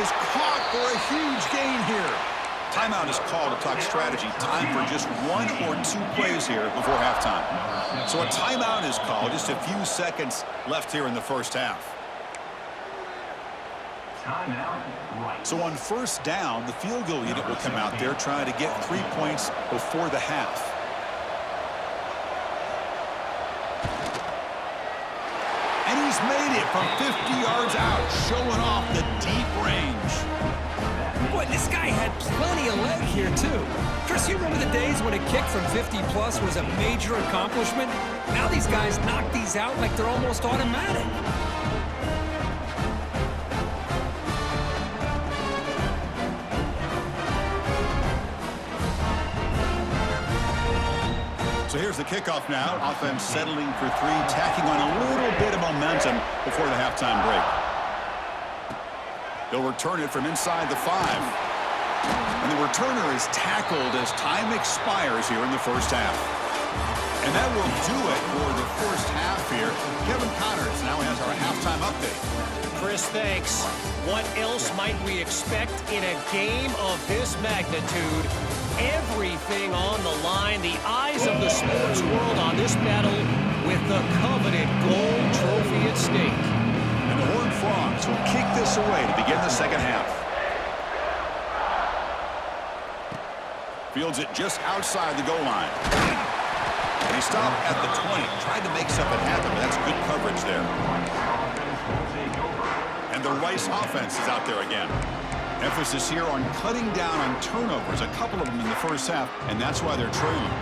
is caught for a huge gain here. Timeout is called to talk strategy. Time for just 1 or 2 plays here before halftime. So a timeout is called. Just a few seconds left here in the first half. So on first down, the field goal unit will come out there trying to get 3 points before the half. And he's made it from 50 yards out, showing off the deep range. Boy, this guy had plenty of leg here, too. Chris, you remember the days when a kick from 50-plus was a major accomplishment? Now these guys knock these out like they're almost automatic. So here's the kickoff now. Offense settling for 3, tacking on a little bit of momentum before the halftime break. They'll return it from inside the 5. And the returner is tackled as time expires here in the first half. And that will do it for the first half here. Kevin Connors now has our halftime update. Chris, thanks. What else might we expect in a game of this magnitude? Everything on the line, the eyes of the sports world on this battle with the coveted gold trophy at stake. And the Horned Frogs will kick this away to begin the second half. Fields it just outside the goal line. And he stopped at the 20. Tried to make something happen, but that's good coverage there. And the Rice offense is out there again. Emphasis here on cutting down on turnovers, a couple of them in the first half, and that's why they're trailing.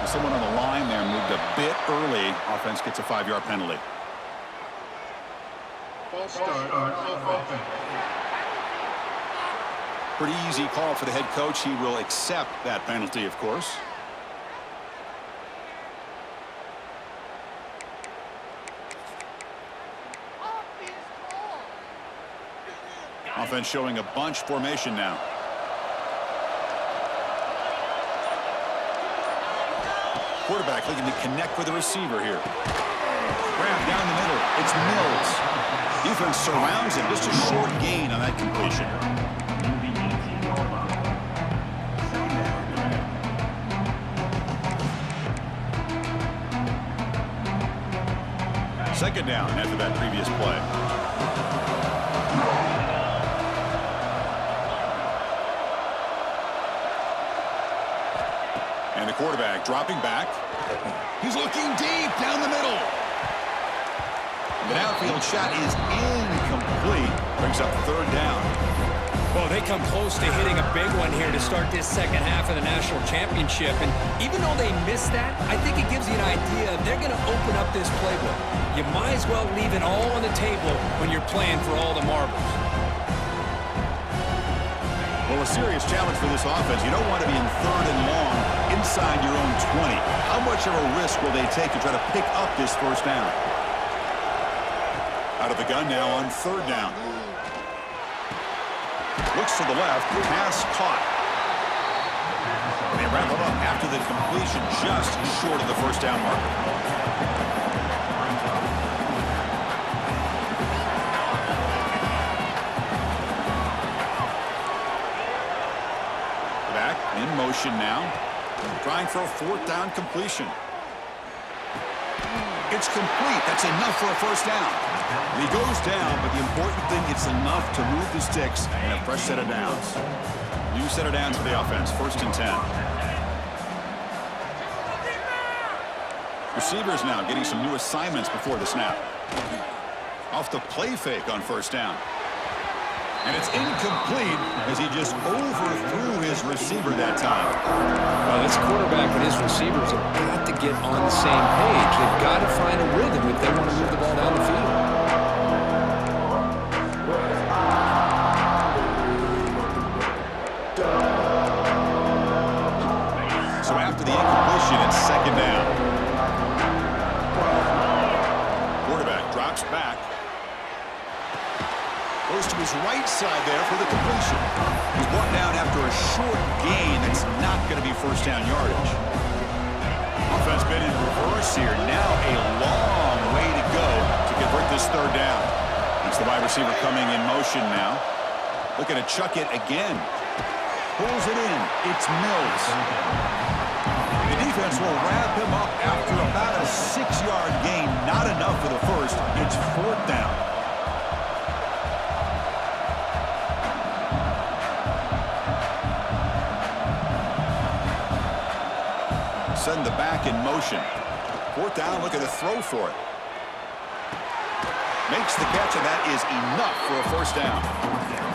Someone on the line there moved a bit early. Offense gets a 5-yard penalty. Start on offense. Pretty easy call for the head coach. He will accept that penalty, of course. Offense showing a bunch formation now. Quarterback looking to connect with the receiver here. Grab down the middle. It's Mills. Defense surrounds him. Just a short gain on that completion. Second down after that previous play. And the quarterback dropping back. He's looking deep down the middle. The downfield shot is incomplete. Brings up third down. Well, they come close to hitting a big one here to start this second half of the national championship. And even though they missed that, I think it gives you an idea they're going to open up this playbook. You might as well leave it all on the table when you're playing for all the marbles. Well, a serious challenge for this offense. You don't want to be in third and long inside your own 20. How much of a risk will they take to try to pick up this first down? Out of the gun now on third down. Looks to the left, pass caught. They wrap it up after the completion just short of the first down marker. Back in motion now. Trying for a fourth down completion. It's complete. That's enough for a first down. And he goes down, but the important thing, it's enough to move the sticks and a fresh set of downs. New set of downs for the offense. 1st and 10. Receivers now getting some new assignments before the snap. Off the play fake on first down. And it's incomplete as he just overthrew his receiver that time. Well, this quarterback and his receivers have got to get on the same page. They've got to find a rhythm if they want to move the ball down the field. So after the incompletion, it's second down. Quarterback drops back. Goes to his right side there for the completion. He's brought down after a short gain that's not going to be first down yardage. Offense been in reverse here. Now a long way to go to convert this third down. It's the wide receiver coming in motion now. Looking to chuck it again. Pulls it in. It's Mills. The defense will wrap him up after about a 6-yard gain. Not enough for the first. It's fourth down. Send the back in motion. Fourth down, looking to throw for it. Makes the catch, and that is enough for a first down.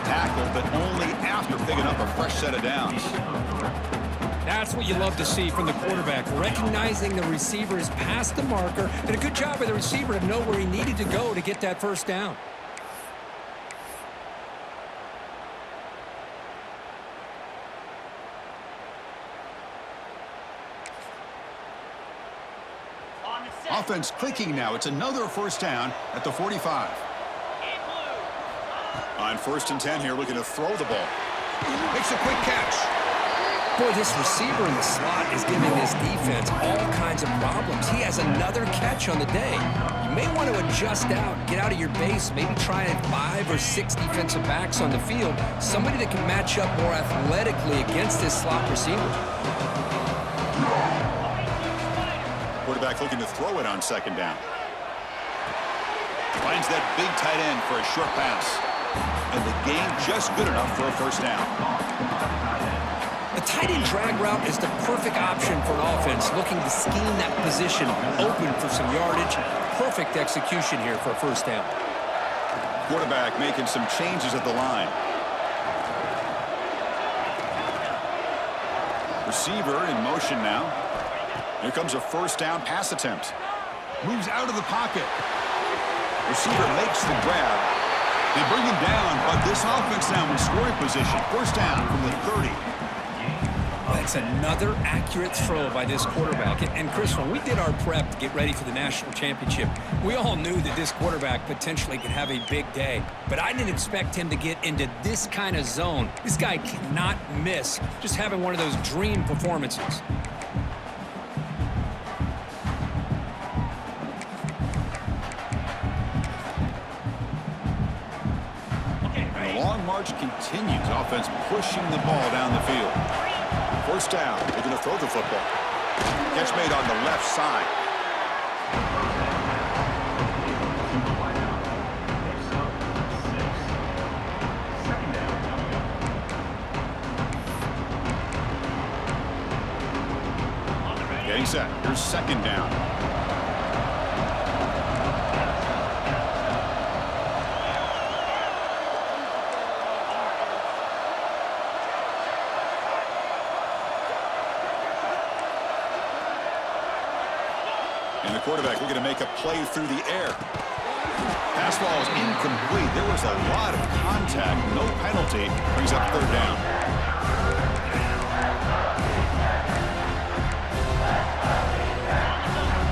Tackled, but only after picking up a fresh set of downs. That's what you love to see from the quarterback, recognizing the receiver is past the marker, and a good job by the receiver to know where he needed to go to get that first down. Offense clicking now. It's another first down at the 45. On 1st and 10 here, looking to throw the ball. Makes a quick catch. Boy, this receiver in the slot is giving this defense all kinds of problems. He has another catch on the day. You may want to adjust out, get out of your base, maybe try 5 or 6 defensive backs on the field, somebody that can match up more athletically against this slot receiver. Quarterback looking to throw it on 2nd down. Finds that big tight end for a short pass. And the gain just good enough for a first down. The tight end drag route is the perfect option for an offense looking to scheme that position open for some yardage. Perfect execution here for a first down. Quarterback making some changes at the line. Receiver in motion now. Here comes a first down pass attempt. Moves out of the pocket. Receiver makes the grab. They bring him down, but this offense now in scoring position. First down from the 30. That's another accurate throw by this quarterback. And Chris, when we did our prep to get ready for the national championship, we all knew that this quarterback potentially could have a big day. But I didn't expect him to get into this kind of zone. This guy cannot miss. Just having one of those dream performances. March continues. Offense pushing the ball down the field. First down. They're going to throw the football. Catch made on the left side. Getting set. Here's 2nd down. Quarterback looking to make a play through the air. Pass ball is incomplete. There was a lot of contact. No penalty. Brings up 3rd down.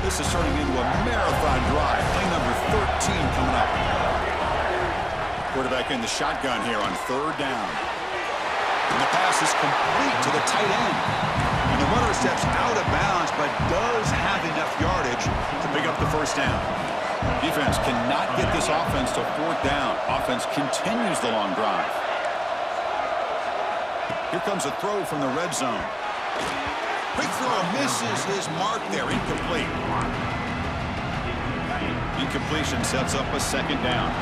This is turning into a marathon drive. Play number 13 coming up. Quarterback in the shotgun here on 3rd down. And the pass is complete to the tight end. And the runner steps out of bounds, but does have enough yardage to pick up the first down. Defense cannot get this offense to 4th down. Offense continues the long drive. Here comes a throw from the red zone. Quick throw misses his mark there. Incomplete. Incompletion sets up a 2nd down.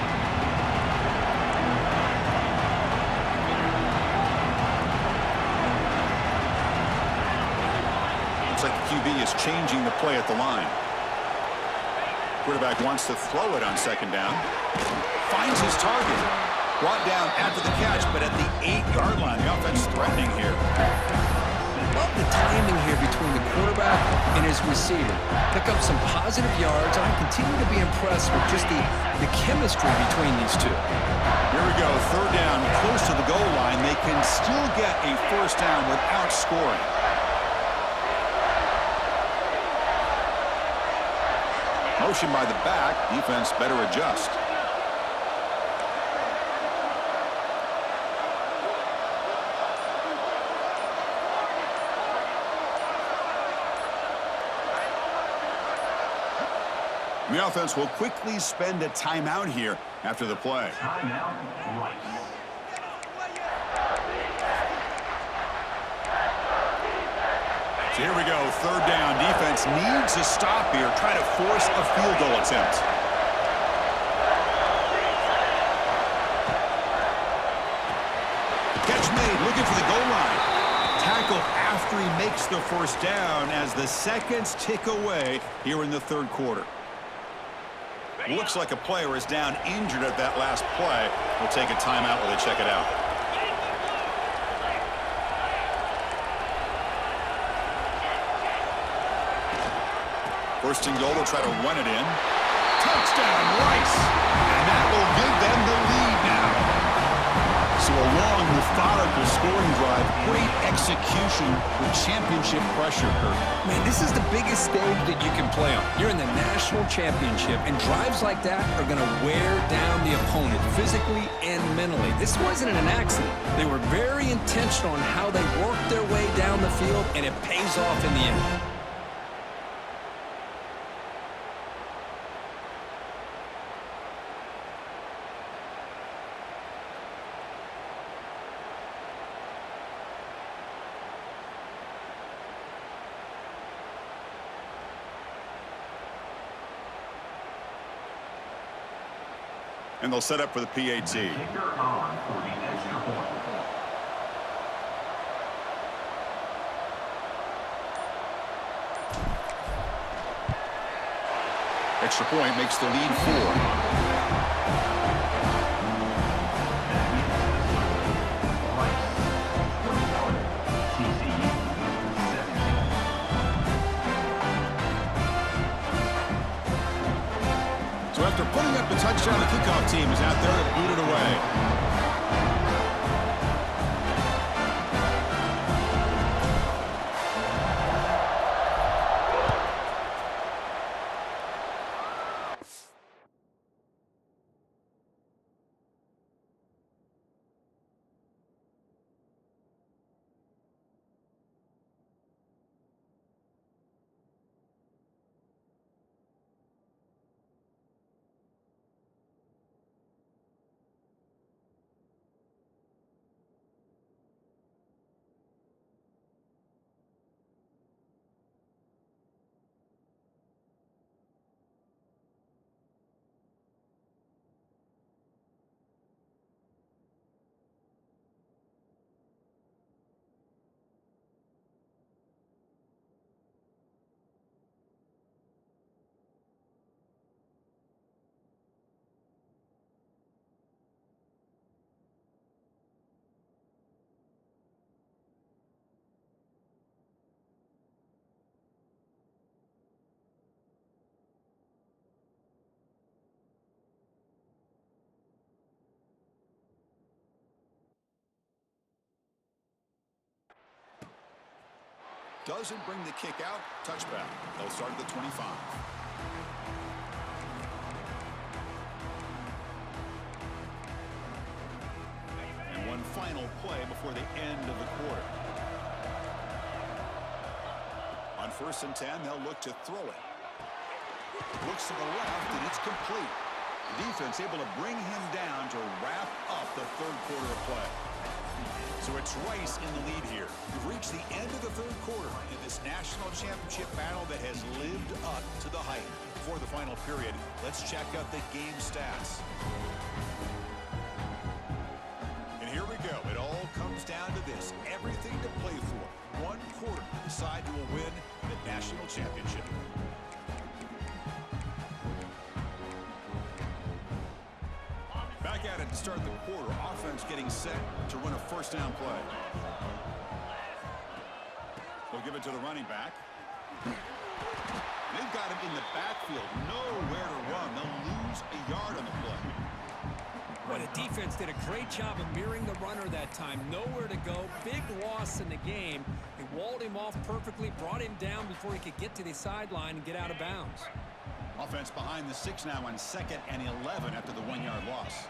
Like the QB is changing the play at the line. Quarterback wants to throw it on 2nd down. Finds his target. Brought down after the catch, but at the 8-yard line, the offense threatening here. Love the timing here between the quarterback and his receiver. Pick up some positive yards, and I continue to be impressed with just the chemistry between these two. Here we go, 3rd down, close to the goal line. They can still get a first down without scoring. Motion by the back. Defense better adjust. The offense will quickly spend a timeout here after the play. So here we go, third down. Defense needs a stop here, try to force a field goal attempt. Catch made, looking for the goal line. Tackle after he makes the first down as the seconds tick away here in the third quarter. Looks like a player is down injured at that last play. We'll take a timeout while they check it out. First and goal, they'll try to run it in. Touchdown, Rice! And that will give them the lead now. So a long, methodical scoring drive. Great execution with championship pressure, Kurt. Man, this is the biggest stage that you can play on. You're in the national championship, and drives like that are going to wear down the opponent physically and mentally. This wasn't an accident. They were very intentional on how they worked their way down the field, and it pays off in the end. And they'll set up for the PAT. Extra point makes the lead 4. So after putting up the touchdown, the kickoff team is out there to boot it away. Doesn't bring the kick out. Touchback. They'll start at the 25. And one final play before the end of the quarter. On 1st and 10, they'll look to throw it. Looks to the left, and it's complete. The defense able to bring him down to wrap up the third quarter of play. So it's Rice in the lead here. We've reached the end of the third quarter in this national championship battle that has lived up to the hype. Before the final period, let's check out the game stats. And here we go. It all comes down to this. Everything to play for. One quarter to decide who will win the national championship. Back at it to start the quarter. Offense getting set to run a first down play. They'll give it to the running back. They've got him in the backfield. Nowhere to run. They'll lose a yard on the play. Well, the defense did a great job of mirroring the runner that time. Nowhere to go. Big loss in the game. They walled him off perfectly, brought him down before he could get to the sideline and get out of bounds. Offense behind the 6 now on 2nd and 11 after the 1-yard loss.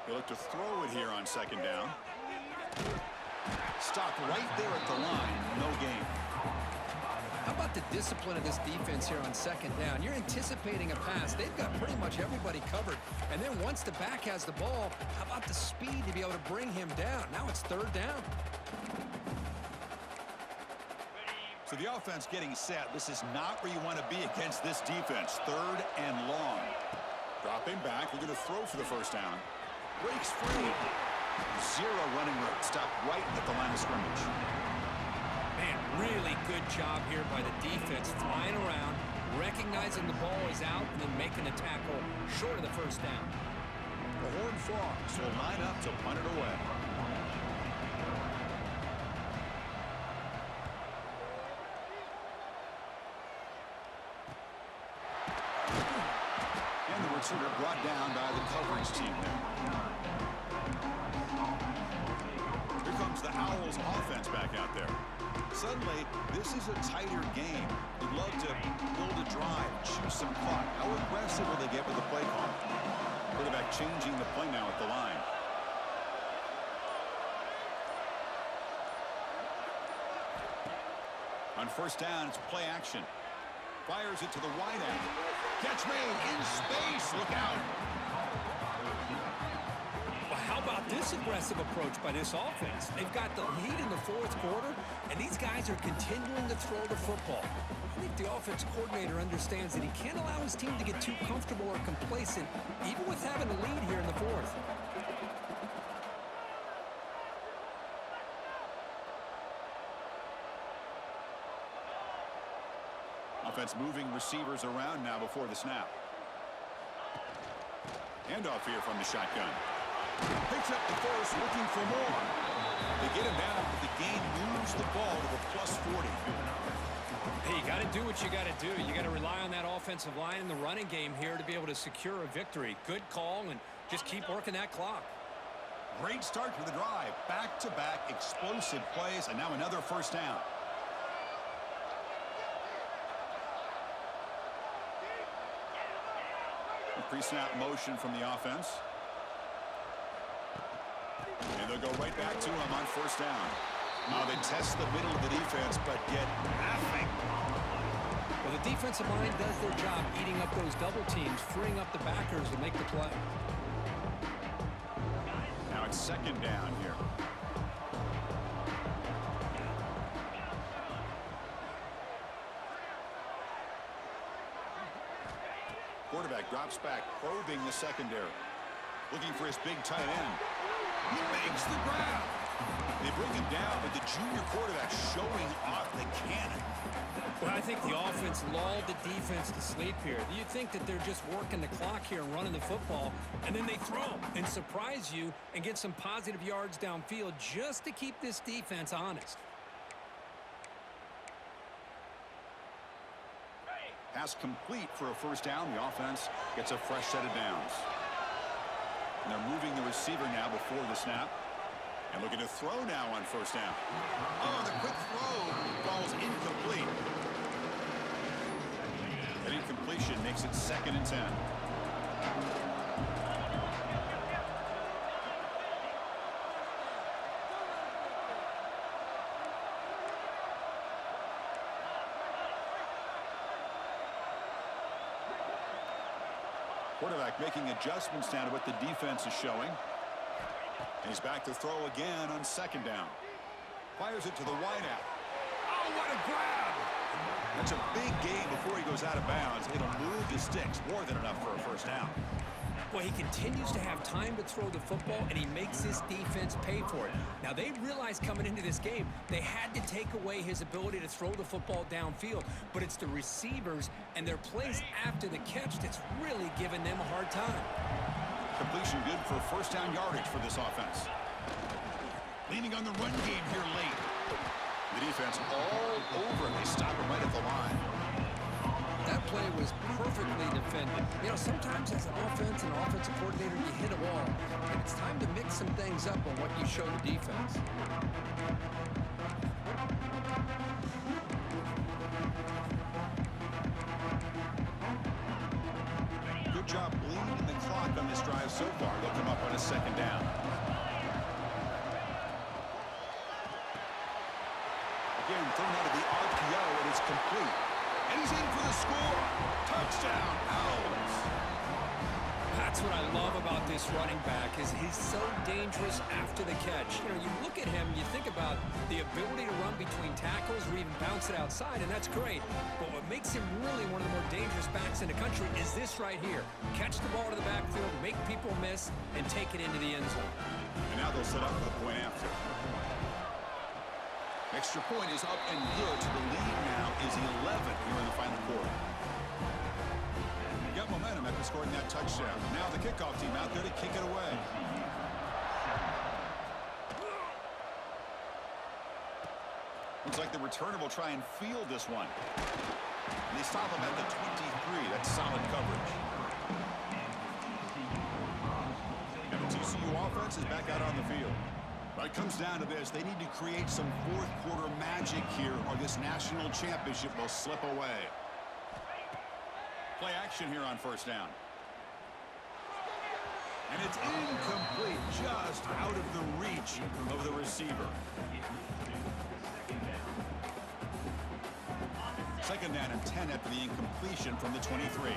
They look to throw it here on 2nd down. Stopped right there at the line. No gain. How about the discipline of this defense here on second down? You're anticipating a pass. They've got pretty much everybody covered. And then once the back has the ball, how about the speed to be able to bring him down? Now it's third down. So the offense getting set. This is not where you want to be against this defense. Third and long. Dropping back. They're going to throw for the first down. Breaks free. Zero running room. Stopped right at the line of scrimmage. Man, really good job here by the defense. Flying around, recognizing the ball is out, and then making the tackle short of the first down. The Horned Frogs will line up to punt it away. And the returner brought down by the coverage team there. Here comes the Owls offense back out there. Suddenly, this is a tighter game. You'd love to build a drive, choose some clock. How aggressive will they get with the play call? Quarterback changing the play now at the line. On first down, it's play action. Fires it to the wide end. Catch made in space. Look out. Well, how about this aggressive approach by this offense? They've got the lead in the fourth quarter, and these guys are continuing to throw the football. I think the offense coordinator understands that he can't allow his team to get too comfortable or complacent, even with having the lead here in the fourth. Offense moving receivers around now before the snap. Handoff here from the shotgun. Picks up the first, looking for more. They get him down, but the game moves the ball to the +40. Hey, you got to do what you got to do. You got to rely on that offensive line in the running game here to be able to secure a victory. Good call, and just keep working that clock. Great start to the drive. Back-to-back explosive plays, and now another first down. Pre-snap motion from the offense. And they'll go right back to him on first down. Now they test the middle of the defense, but get nothing. Well, the defensive line does their job eating up those double teams, freeing up the backers to make the play. Now it's second down here. Quarterback drops back, probing the secondary. Looking for his big tight end. He makes the grab. They bring him down, but the junior quarterback showing off the cannon. Well, I think the offense lulled the defense to sleep here. You think that they're just working the clock here and running the football, and then they throw and surprise you and get some positive yards downfield just to keep this defense honest. Pass complete for a first down. The offense gets a fresh set of downs. And they're moving the receiver now before the snap. And looking to throw now on first down. Oh, the quick throw falls incomplete. That incompletion makes it 2nd and 10. Quarterback making adjustments now to what the defense is showing. And he's back to throw again on second down. Fires it to the wideout. Oh, what a grab! That's a big gain before he goes out of bounds. It'll move the sticks. More than enough for a first down. Well, he continues to have time to throw the football, and he makes his defense pay for it. Now, they realized coming into this game they had to take away his ability to throw the football downfield, but it's the receivers and their plays after the catch that's really giving them a hard time. Completion good for first down yardage for this offense. Leaning on the run game here late. The defense all over. They stop him right at the line. That play was perfectly defended. You know, sometimes as an offense and offensive coordinator, you hit a wall. And it's time to mix some things up on what you show the defense. Good job bleeding the clock on this drive so far. They'll come up on a second down. Again, thrown out of the RPO, and it's complete. And he's in for the score. Touchdown, Owls. That's what I love about this running back is he's so dangerous after the catch. You know, you look at him, you think about the ability to run between tackles or even bounce it outside, and that's great. But what makes him really one of the more dangerous backs in the country is this right here. Catch the ball to the backfield, make people miss, and take it into the end zone. And now they'll set up for the point after. Extra point is up and good. The lead now is 11 here in the final quarter. Got momentum after scoring that touchdown. Now the kickoff team out there to kick it away. Looks like the returner will try and field this one. And they stop him at the 23. That's solid coverage. And the TCU offense is back out on the field. But it comes down to this. They need to create some fourth quarter magic here or this national championship will slip away. Play action here on first down. And it's incomplete, just out of the reach of the receiver. Second down and 10 after the incompletion from the 23.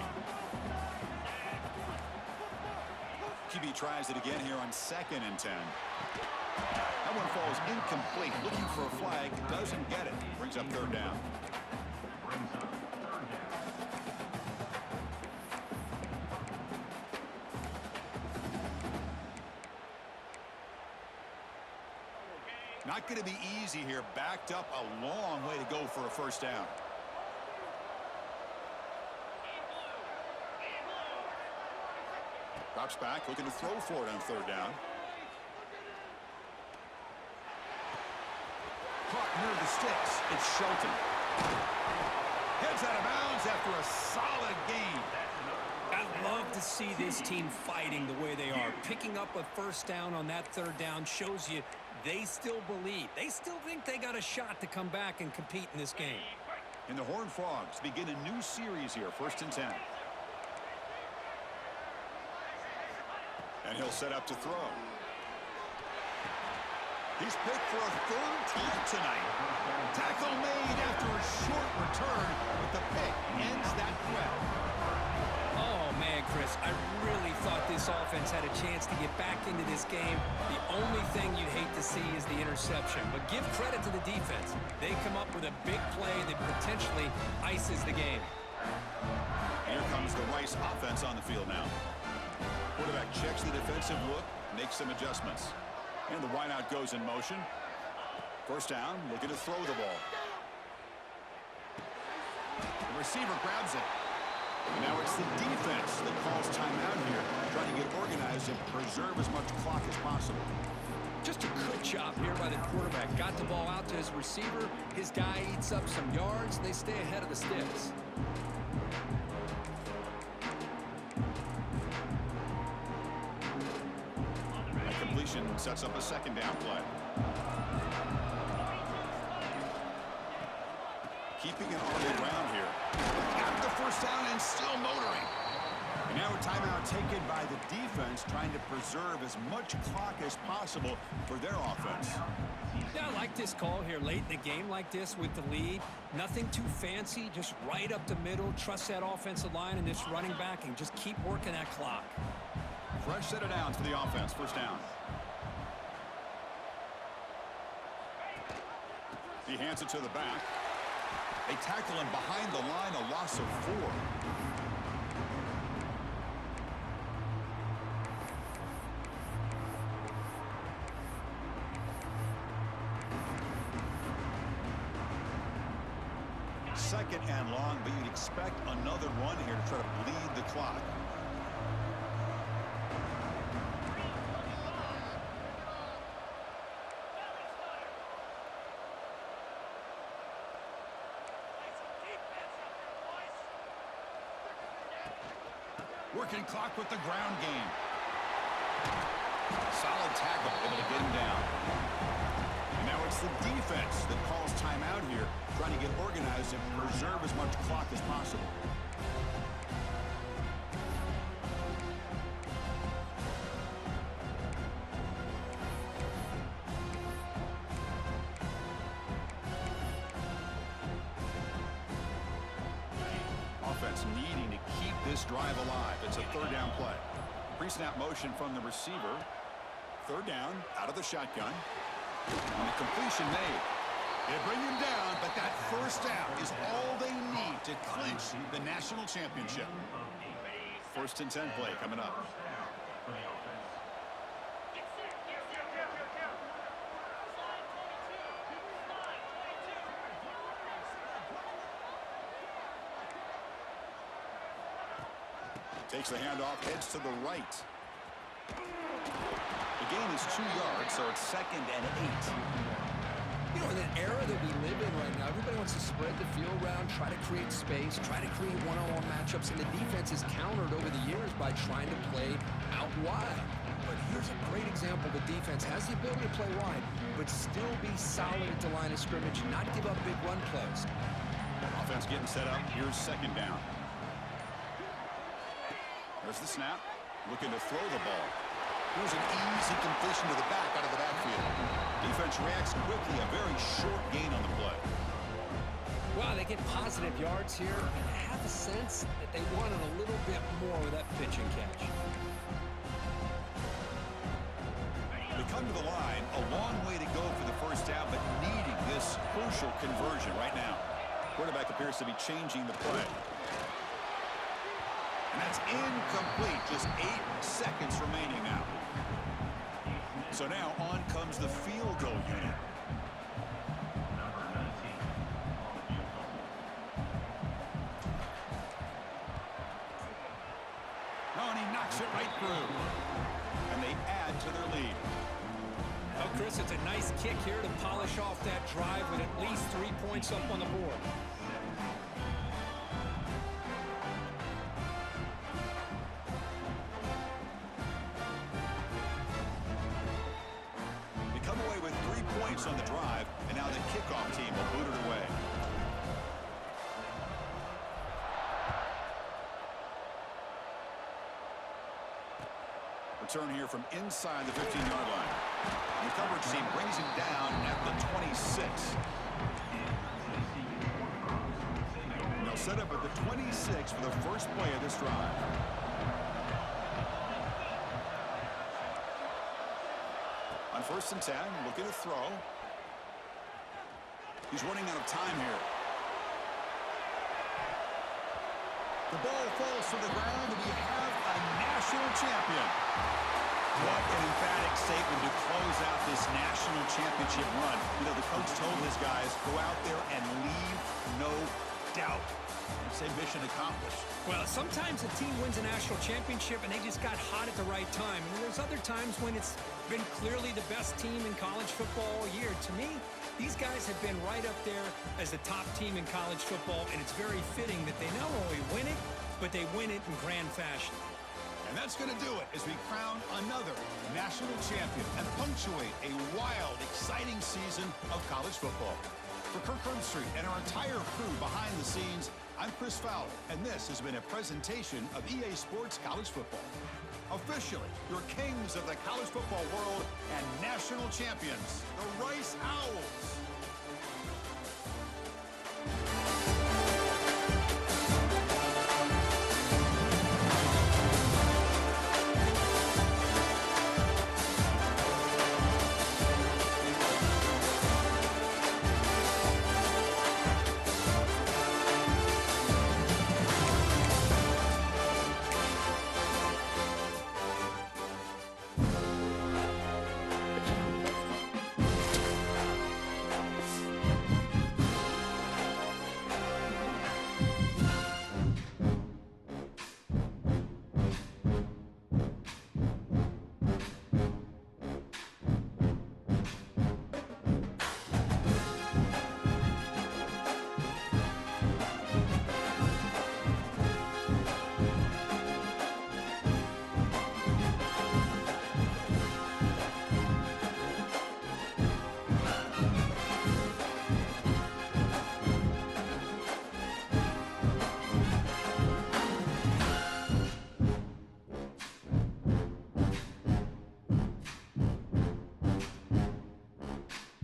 QB tries it again here on second and 10. That one falls incomplete. Looking for a flag, doesn't get it. Brings up third down. Not going to be easy here. Backed up a long way to go for a first down. Drops back, looking to throw for it on third down. Caught near the sticks. It's Shelton. Heads out of bounds after a solid gain. I love to see this team fighting the way they are. Picking up a first down on that third down shows you they still believe. They still think they got a shot to come back and compete in this game. And the Horned Frogs begin a new series here, first and 10. And he'll set up to throw. He's picked for a third time tonight. Tackle made after a short return, but the pick ends that threat. Oh, man, Chris, I really thought this offense had a chance to get back into this game. The only thing you'd hate to see is the interception. But give credit to the defense. They come up with a big play that potentially ices the game. Here comes the Rice offense on the field now. Quarterback checks the defensive look, makes some adjustments. And the wideout goes in motion. First down, looking to throw the ball. The receiver grabs it. And now it's the defense that calls timeout here, trying to get organized and preserve as much clock as possible. Just a good job here by the quarterback. Got the ball out to his receiver. His guy eats up some yards. They stay ahead of the sticks. That completion sets up a second down play. Keeping it on the ground here. Got the first down and still motoring. And now a timeout taken by the defense, trying to preserve as much clock as possible for their offense. Yeah, I like this call here late in the game like this with the lead. Nothing too fancy, just right up the middle. Trust that offensive line and this running back and just keep working that clock. Fresh set of downs for the offense. First down. He hands it to the back. They tackle him behind the line, a loss of 4. Second and long, but you'd expect another run here to try to bleed the clock. Working clock with the ground game. Solid tackle, able to get him down. And now it's the defense that calls timeout here, trying to get organized and preserve as much clock as possible. this drive alive. It's a third down play. Pre-snap motion from the receiver. Third down, out of the shotgun. And the completion made. They bring him down, but that first down is all they need to clinch the national championship. First and 10 play coming up. Takes the handoff, heads to the right. The gain is 2 yards, so it's 2nd and 8. You know, in an era that we live in right now, everybody wants to spread the field around, try to create space, try to create one-on-one matchups, and the defense is countered over the years by trying to play out wide. But here's a great example. The defense has the ability to play wide, but still be solid at the line of scrimmage, not give up big run plays. Offense getting set up. Here's 2nd down. There's the snap. Looking to throw the ball. Here's an easy completion to the back out of the backfield. Defense reacts quickly. A very short gain on the play. Wow, they get positive yards here, and I have a sense that they wanted a little bit more with that pitch and catch. They come to the line. A long way to go for the first down, but needing this crucial conversion right now. Quarterback appears to be changing the play. And that's incomplete. Just 8 seconds remaining now. So now on comes the field goal unit. Oh, and he knocks it right through. And they add to their lead. Well, Chris, it's a nice kick here to polish off that drive with at least 3 points up on the board. On the drive, and now the kickoff team will boot it away. Return here from inside the 15-yard line. The coverage team brings him down at the 26. They'll set up at the 26 for the first play of this drive. On 1st and 10, looking to throw. He's running out of time here. The ball falls to the ground, and we have a national champion. What an emphatic statement to close out this national championship run. You know, the coach told his guys, go out there and leave no doubt. Say mission accomplished. Well, sometimes a team wins a national championship and they just got hot at the right time. And there's other times when it's been clearly the best team in college football all year. To me, these guys have been right up there as the top team in college football, and it's very fitting that they not only win it, but they win it in grand fashion. And that's going to do it as we crown another national champion and punctuate a wild, exciting season of college football. For Kirk Herbstreit and our entire crew behind the scenes, I'm Chris Fowler, and this has been a presentation of EA Sports College Football. Officially, your kings of the college football world and national champions, the Rice